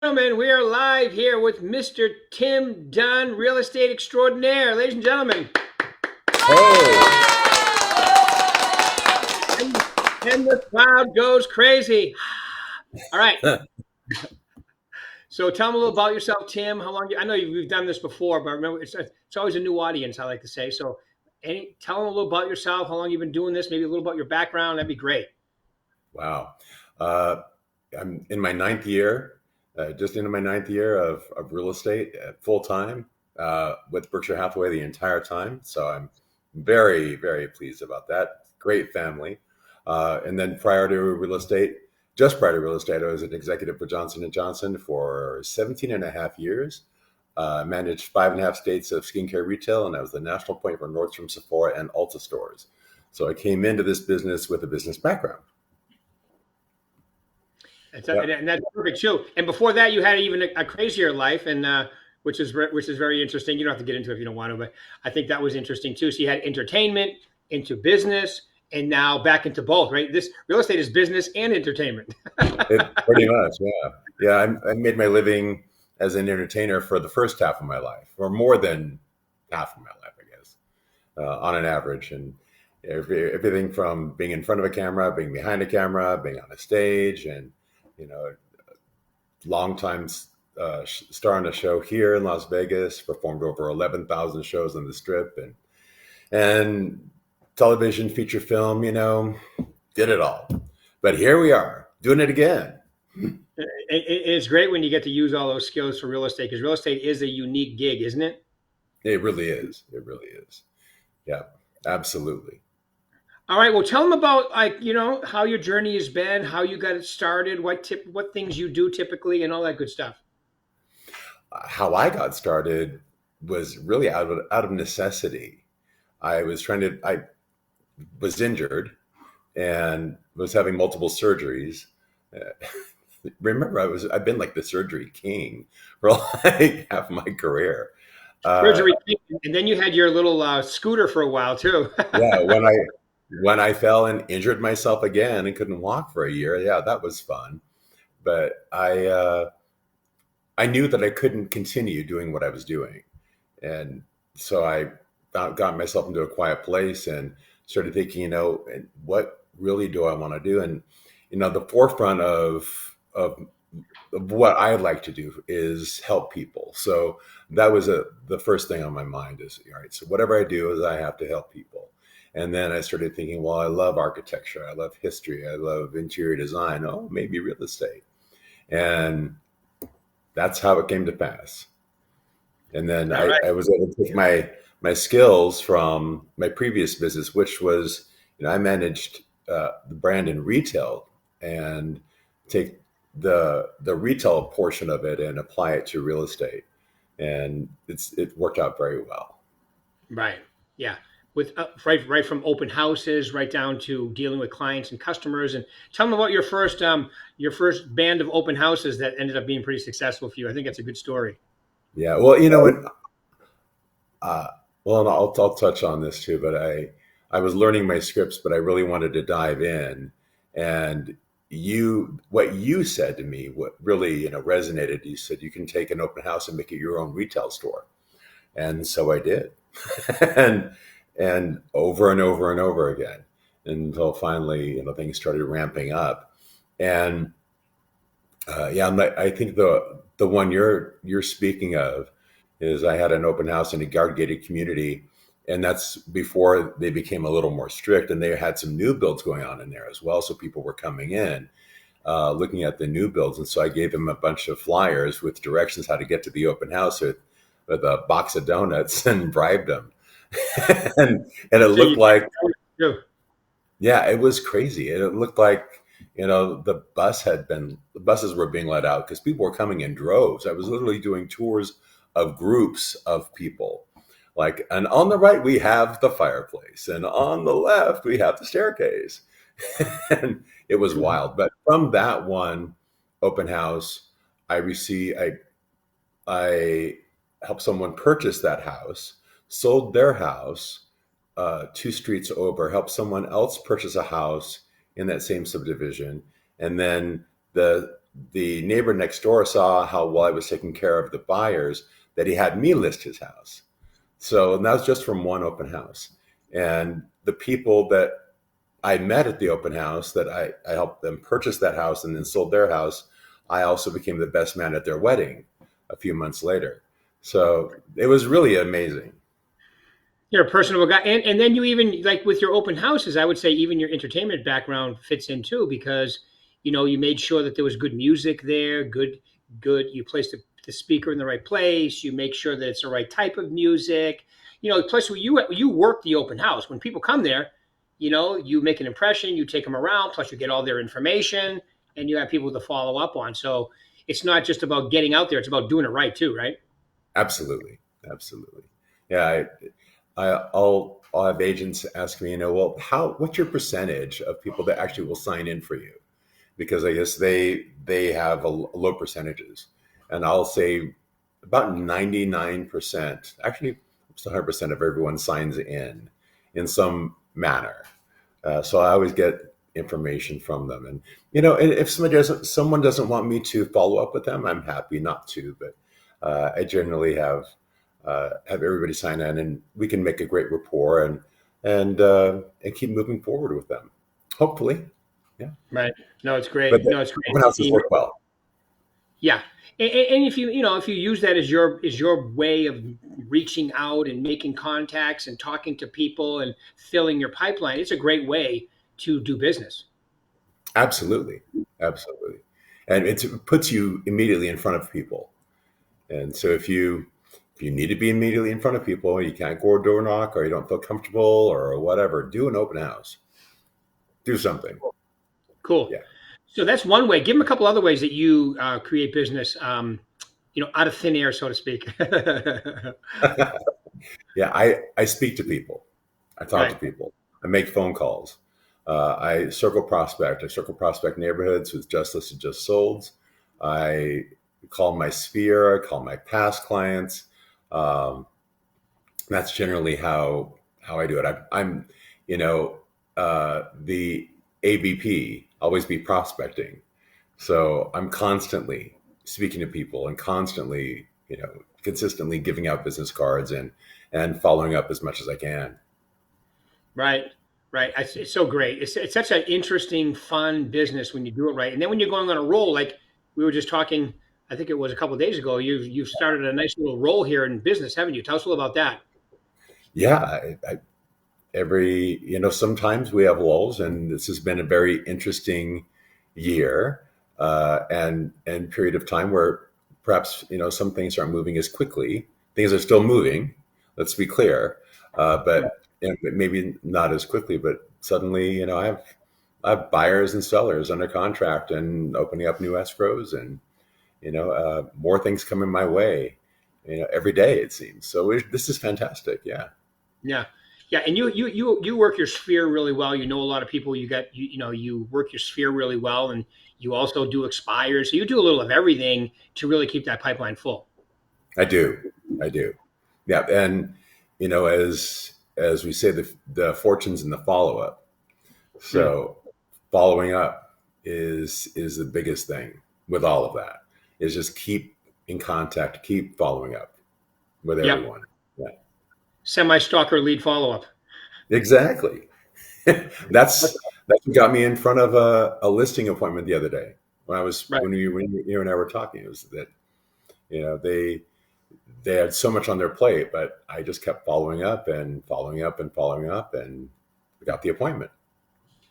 Gentlemen, we are live here with Mr. Tim Dunn, real estate extraordinaire. Ladies and gentlemen. Hey. And the crowd goes crazy. All right. So tell them a little about yourself, Tim. How long? I know we've done this before, but remember, it's always a new audience, I like to say. So tell them a little about yourself, how long you've been doing this, maybe a little about your background. That'd be great. Wow. I'm in my ninth year, just into my ninth year of real estate full time with Berkshire Hathaway the entire time. So I'm very, very pleased about that. Great family. And then just prior to real estate, I was an executive for Johnson & Johnson for 17 and a half years. Managed 5.5 states of skincare retail, and I was the national point for Nordstrom, Sephora, and Ulta stores. So I came into this business with a business background. And that's perfect too. And before that, you had even a crazier life, and which is very interesting. You don't have to get into it if you don't want to, but I think that was interesting too. So you had entertainment, into business, and now back into both. Right, this real estate is business and entertainment. Pretty much, yeah, yeah. I made my living as an entertainer for the first half of my life, or more than half of my life, I guess, on an average, and everything from being in front of a camera, being behind a camera, being on a stage, and long time star on a show here in Las Vegas, performed over 11,000 shows on the Strip, and television, feature film, did it all. But here we are doing it again. It's great when you get to use all those skills for real estate, because real estate is a unique gig, isn't it? It really is. It really is. Yeah, absolutely. All right. Well, tell them about how your journey has been, how you got it started, what things you do typically, and all that good stuff. How I got started was really out of necessity. I was injured and was having multiple surgeries. Remember, I've been like the surgery king for like half my career. Surgery, and then you had your little scooter for a while too. Yeah, when I fell and injured myself again and couldn't walk for a year, yeah, that was fun. But I knew that I couldn't continue doing what I was doing, and so I got myself into a quiet place and started thinking, what really do I want to do? And the forefront of what I like to do is help people. So that was the first thing on my mind is, all right, so whatever I do is I have to help people. And then I started thinking, well, I love architecture, I love history, I love interior design. Oh, maybe real estate. And that's how it came to pass. And then I was able to take my skills from my previous business, which was, I managed the brand in retail, and take the retail portion of it and apply it to real estate. And it worked out very well. Right. Yeah. With right from open houses right down to dealing with clients and customers. And tell them about your first band of open houses that ended up being pretty successful for you. I think that's a good story. Yeah. Well, well, and I'll touch on this too, but I was learning my scripts, but I really wanted to dive in. And what you said to me, what really, resonated, you said you can take an open house and make it your own retail store. And so I did. and over and over and over again, until finally, things started ramping up. And I think the one you're speaking of is, I had an open house in a guard gated community, and that's before they became a little more strict, and they had some new builds going on in there as well. So people were coming in, looking at the new builds. And so I gave them a bunch of flyers with directions how to get to the open house with a box of donuts, and bribed them. and it looked like, yeah, it was crazy. It looked like, the buses were being let out because people were coming in droves. I was literally doing tours of groups of people. And on the right, we have the fireplace, and on the left, we have the staircase. And it was wild. But from that one open house, I helped someone purchase that house, sold their house 2 streets over, helped someone else purchase a house in that same subdivision. And then the the neighbor next door saw how well I was taking care of the buyers that he had me list his house. So and that was just from one open house. And the people that I met at the open house that I helped them purchase that house and then sold their house, I also became the best man at their wedding a few months later. So it was really amazing. You're a personable guy, and then you even like with your open houses. I would say even your entertainment background fits in too because you made sure that there was good music there, good. You placed the speaker in the right place. You make sure that it's the right type of music. Plus you work the open house when people come there. You make an impression. You take them around. Plus you get all their information, and you have people to follow up on. So it's not just about getting out there; it's about doing it right too, right? Absolutely. Absolutely. Yeah. I'll have agents ask me, well, what's your percentage of people that actually will sign in for you? Because I guess they have a low percentages, and I'll say about 99%, actually almost 100% of everyone signs in some manner. So I always get information from them, and if someone doesn't want me to follow up with them, I'm happy not to. But I generally have everybody sign in, and we can make a great rapport and keep moving forward with them. Hopefully, yeah. Right. No, it's great. But the No, it's great. open houses work well. Yeah, and if you use that as your way of reaching out and making contacts and talking to people and filling your pipeline, it's a great way to do business. Absolutely, absolutely, and it puts you immediately in front of people. And so if you need to be immediately in front of people, you can't go door knock, or you don't feel comfortable, or whatever, do an open house. Do something. Cool. Yeah. So that's one way. Give them a couple other ways that you create business, out of thin air, so to speak. Yeah, I speak to people. I talk to Right. people. I make phone calls. I circle prospect. I circle prospect neighborhoods with just listed, just sold. I call my sphere. I call my past clients. Um, that's generally how I do it. I'm the ABP, always be prospecting. So I'm constantly speaking to people and constantly, consistently giving out business cards and following up as much as I can. Right. Right. It's so great. It's such an interesting, fun business when you do it right. And then when you're going on a roll, like we were just talking, I think it was a couple of days ago, you've started a nice little roll here in business, haven't you? Tell us a little about that. Yeah, sometimes we have lulls, and this has been a very interesting year and period of time where perhaps some things aren't moving as quickly. Things are still moving. Let's be clear, but maybe not as quickly. But suddenly, I have buyers and sellers under contract and opening up new escrows, and more things coming my way. Every day it seems. So this is fantastic. Yeah. Yeah. Yeah. And you work your sphere really well. You know a lot of people. You work your sphere really well, and you also do expires. So you do a little of everything to really keep that pipeline full. I do. I do. Yeah. And, as we say, the fortunes in the follow up. Hmm. So following up is the biggest thing with all of that, is just keep in contact, keep following up with Yep. everyone. Yeah, Semi-stalker lead follow-up. exactly. that's that's what got me in front of a listing appointment the other day when I was Right. when you and I were talking. It was that they had so much on their plate, but I just kept following up and following up and following up, and we got the appointment.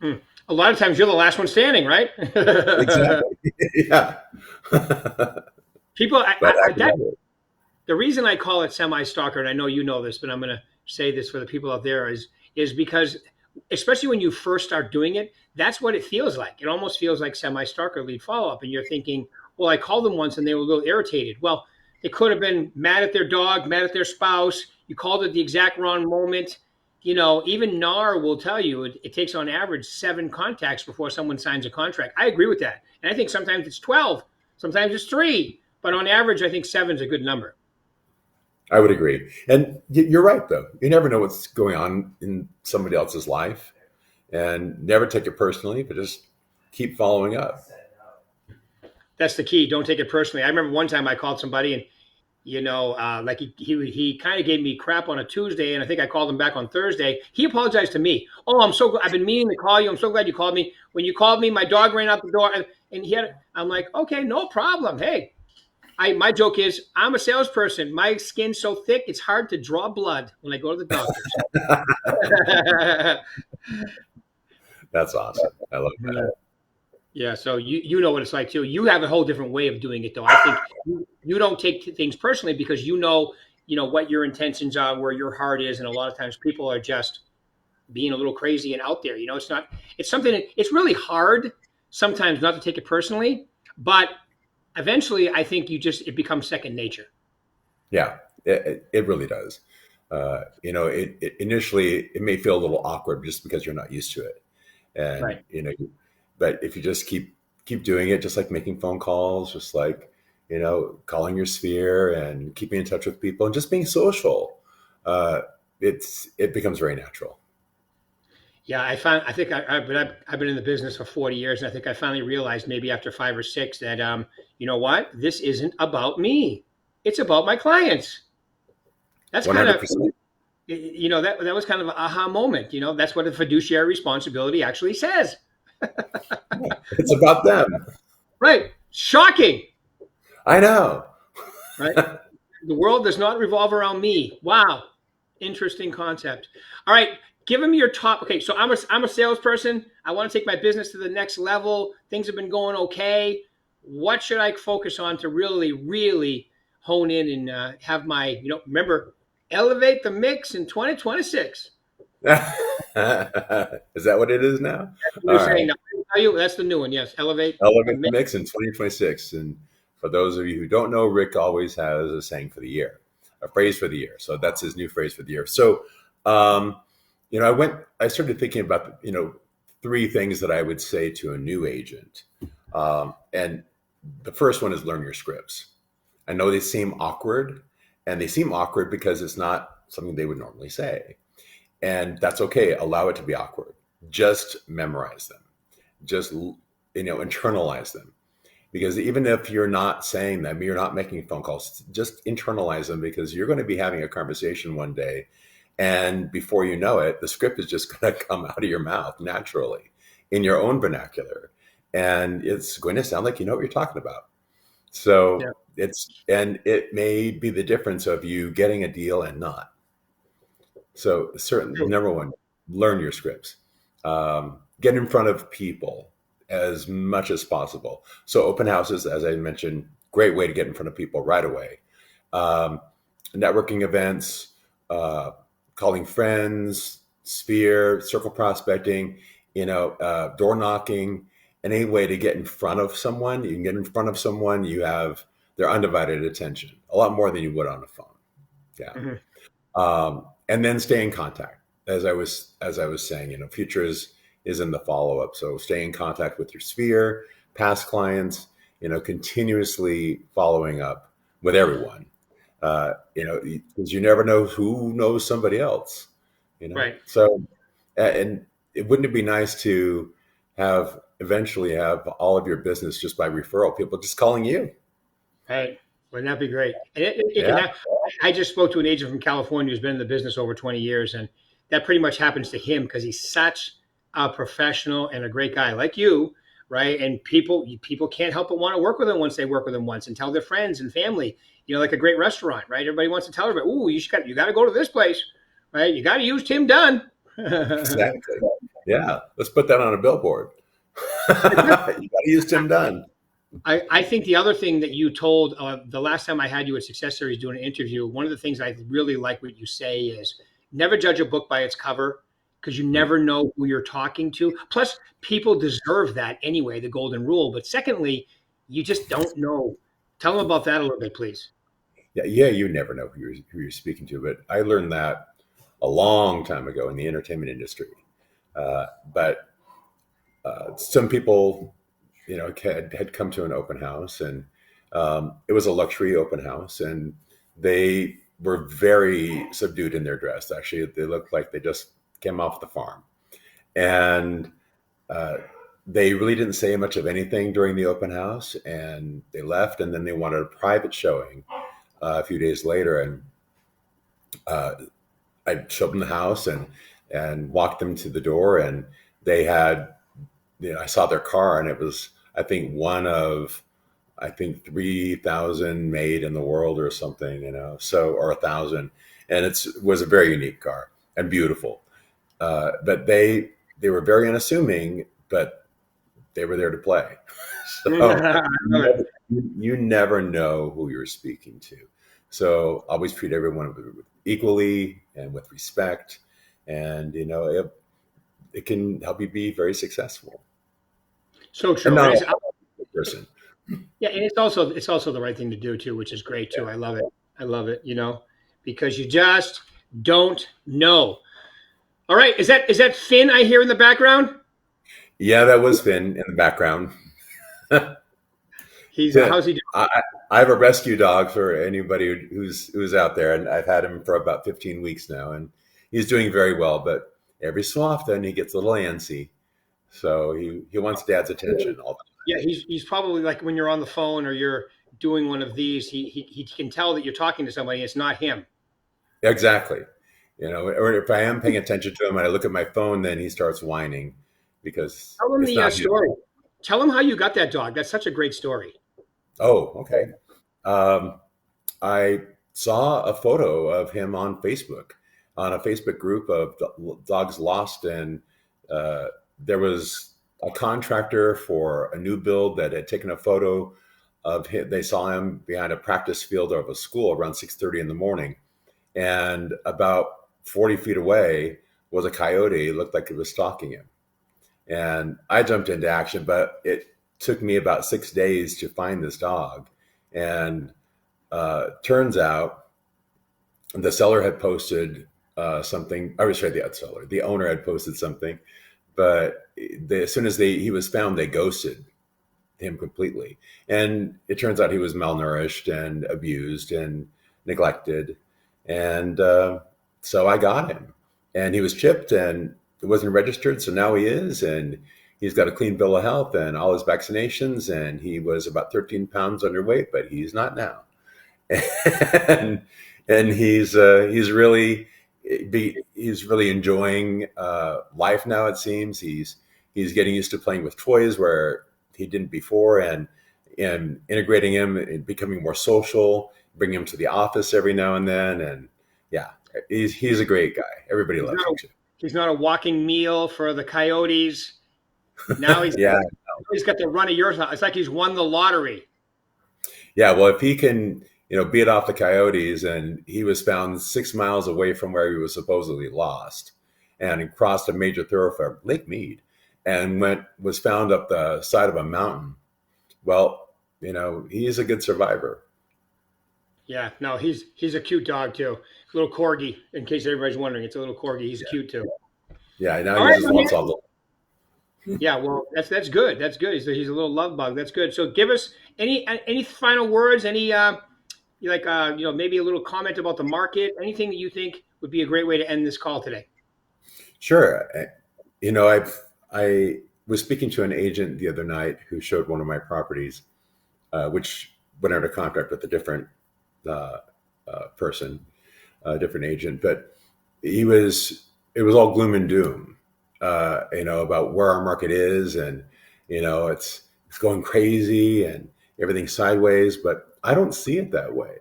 Hmm. A lot of times you're the last one standing, right? Exactly. Yeah. People, But I can that love it. the reason I call it semi-stalker, and I know you know this, but I'm going to say this for the people out there is because, especially when you first start doing it, that's what it feels like. It almost feels like semi-stalker lead follow-up, and you're thinking, well, I called them once and they were a little irritated. Well, they could have been mad at their dog, mad at their spouse. You called at the exact wrong moment. Even NAR will tell you it takes on average 7 contacts before someone signs a contract. I agree with that, and I think sometimes it's 12, sometimes it's 3, but on average, I think 7 is a good number. I would agree. And you're right, though. You never know what's going on in somebody else's life, and never take it personally, but just keep following up. That's the key. Don't take it personally. I remember one time I called somebody and like he kind of gave me crap on a Tuesday, and I think I called him back on Thursday. He apologized to me. Oh, I'm so glad. I've been meaning to call you. I'm so glad you called me. When you called me, my dog ran out the door, and he had. I'm like, okay, no problem. Hey, my joke is I'm a salesperson. My skin's so thick it's hard to draw blood when I go to the doctors. That's awesome. I love that. Yeah, so you know what it's like too. You have a whole different way of doing it though. I think you don't take things personally because you know what your intentions are, where your heart is, and a lot of times people are just being a little crazy and out there. It's not. It's something. It's really hard sometimes not to take it personally, but eventually, I think it becomes second nature. Yeah, it really does. Initially it may feel a little awkward just because you're not used to it, and Right. but if you just keep doing it, just like making phone calls, just like calling your sphere and keeping in touch with people and just being social, uh, it becomes very natural. Yeah, I think I've been in the business for 40 years, and I think I finally realized maybe after 5 or 6 that you know what, this isn't about me. It's about my clients. That's kind of 100%. that was kind of an aha moment. That's what a fiduciary responsibility actually says. It's about them. Right? Shocking. I know. Right? The world does not revolve around me. Wow. Interesting concept. All right. Give them your top. Okay. So I'm a salesperson. I want to take my business to the next level. Things have been going okay. What should I focus on to really, really hone in and have remember, elevate the mix in 2026? Is that what it is now? You're All right. saying, no, that's the new one. Yes. Elevate the Elevate the mix. mix in 2026. And for those of you who don't know, Rick always has a saying for the year, a phrase for the year. So that's his new phrase for the year. So, um, I started thinking about, three things that I would say to a new agent. And the first one is learn your scripts. I know they seem awkward, and they seem awkward because it's not something they would normally say. And that's okay. Allow it to be awkward. Just memorize them. Just internalize them, because even if you're not saying them, you're not making phone calls, just internalize them, because you're going to be having a conversation one day, and before you know it, the script is just going to come out of your mouth naturally in your own vernacular, and it's going to sound like you know what you're talking about. Yeah. So it may be the difference of you getting a deal and not. So certainly, True. number one, learn your scripts. Get in front of people as much as possible. So open houses, as I mentioned, great way to get in front of people right away. Um, Networking events, uh, calling friends, sphere, circle prospecting, door knocking, any way to get in front of someone. You can get in front of someone, you have their undivided attention, a lot more than you would on a phone. Yeah. Mhm. And then stay in contact. As I was saying, future is in the follow up. So stay in contact with your sphere, past clients, continuously following up with everyone. Because you never know who knows somebody else. Right. So and wouldn't it be nice to have eventually have all of your business just by referral, people just calling you? Right. Wouldn't that be great? And it can Yeah. happen. I just spoke to an agent from California who's been in the business over 20 years, and that pretty much happens to him because he's such a professional and a great guy like you, right? And people can't help but want to work with him once they work with him once and tell their friends and family, like a great restaurant, right? Everybody wants to tell everybody, "Ooh, you got to go to this place, right? You got to use Tim Dunn." Exactly. Yeah. Let's put that on a billboard. You got to use Tim Dunn. I think the other thing that you told the last time I had you at Success Series doing an interview, one of the things I really like what you say is never judge a book by its cover because you never know who you're talking to. Plus, people deserve that anyway, the golden rule. But secondly, you just don't know. Tell them about that a little bit, please. Yeah, yeah, you never know who you're speaking to. But I learned that a long time ago in the entertainment industry. But some people, had come to an open house, and it was a luxury open house, and they were very subdued in their dress. Actually, they looked like they just came off the farm, and uh, they really didn't say much of anything during the open house, and they left. And then they wanted a private showing a few days later, and uh, I showed them the house and walked them to the door, and they had, I saw their car, and it was, I think, one of, I think 3,000 made in the world or something, so, or 1,000. And it was a very unique car and beautiful. But they were very unassuming, but they were there to play. So I love it. you never know who you're speaking to. So always treat everyone equally and with respect. And, it can help you be very successful So and true. not And a person. yeah, and it's also the right thing to do too, which is great too. I love it. I love it. Because you just don't know. All right, is that Finn I hear in the background? Yeah, that was Finn in the background. He's Yeah. how's he doing? I have a rescue dog for anybody who's out there, and I've had him for about 15 weeks now, and he's doing very well. But every so often, he gets a little antsy, so he wants dad's attention all the Yeah, he's probably like when you're on the phone or you're doing one of these, he can tell that you're talking to somebody. It's not him. time. Exactly. Or if I am paying attention to him and I look at my phone, then he starts whining because Tell him it's the not him. story. Tell him how you got that dog. That's such a great story. Oh, okay. Um, I saw a photo of him on Facebook, on a Facebook group of dogs lost, and uh, there was a contractor for a new build that had taken a photo of him. They saw him behind a practice field of a school around 6:30 in the morning, and about 40 feet away was a coyote. It looked like it was stalking him, and I jumped into action, but it took me about 6 days to find this dog, and turns out the seller had posted something. I was sorry, the owner had posted something, but as soon as he was found, they ghosted him completely. And it turns out he was malnourished and abused and neglected. And so I got him, and he was chipped and it wasn't registered. So now he is, and he's got a clean bill of health and all his vaccinations. And he was about 13 pounds underweight, but he's not now. and and he's really he's really enjoying life now. It seems he's getting used to playing with toys where he didn't before, and integrating him and becoming more social, bringing him to the office every now and then, and yeah, he's a great guy. Everybody He's loves not him a, too. he's not a walking meal for the coyotes. Now Yeah, he's got the run of yours. It's like he's won the lottery. yeah. Well, if he can, beat off the coyotes, and he was found 6 miles away from where he was supposedly lost, and crossed a major thoroughfare, Lake Mead, and was found up the side of a mountain. Well, he's a good survivor. Yeah, no, he's a cute dog too. Little corgi. In case everybody's wondering, it's a little corgi. He's Yeah, cute too. yeah. Now All he right, just my man. wants all the. Yeah, well, that's good. That's good. He's a little love bug. That's good. So, give us any final words. Any like maybe a little comment about the market. Anything that you think would be a great way to end this call today. Sure. I was speaking to an agent the other night who showed one of my properties, which went under contract with a different uh, person, a different agent, but it was all gloom and doom, about where our market is, and it's going crazy and everything's sideways. But I don't see it that way.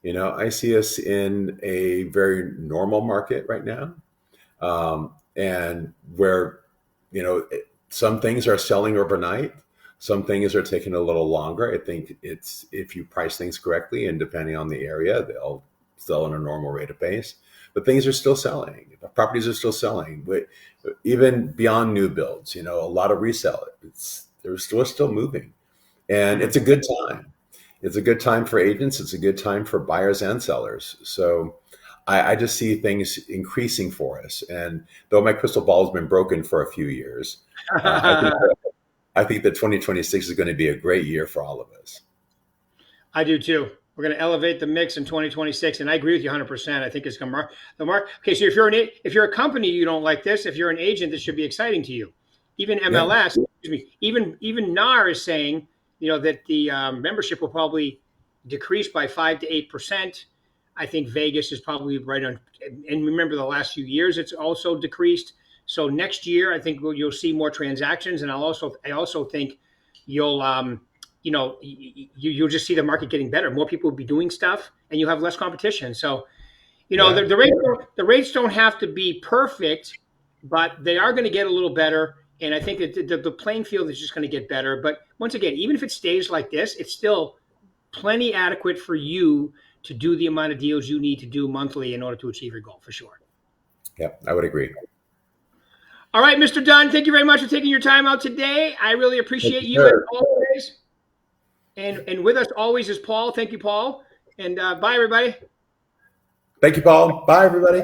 I see us in a very normal market right now, and where some things are selling overnight, some things are taking a little longer. I think it's if you price things correctly and depending on the area, they'll sell in a normal rate of pace. But things are still selling. Properties are still selling, but even beyond new builds, a lot of resale. They're still moving, and Mhm. it's a good time. It's a good time for agents. It's a good time for buyers and sellers. So I just see things increasing for us. And though my crystal ball has been broken for a few years, uh, I think I think that 2026 is going to be a great year for all of us. I do too. We're going to elevate the mix in 2026, and I agree with you 100%. I think it's going to the mark. Okay, so if you're a company, you don't like this. If you're an agent, this should be exciting to you. Even Yeah. MLS. excuse me, even NAR is saying, that the membership will probably decrease by 5 to 8%. I think Vegas is probably right on. And remember, the last few years it's also decreased. So next year, I think you'll see more transactions, and I also think you'll you'll just see the market getting better. More people will be doing stuff, and you'll have less competition. So Yeah. the rates don't have to be perfect, but they are going to get a little better. And I think that the playing field is just going to get better. But once again, even if it stays like this, it's still plenty adequate for you to do the amount of deals you need to do monthly in order to achieve your goal, for sure. Yeah, I would agree. All right, Mr. Dunn, thank you very much for taking your time out today. I really Thank appreciate you, you as sir. always. And with us always is Paul. Thank you, Paul. And bye, everybody. Thank you, Paul. Bye, everybody.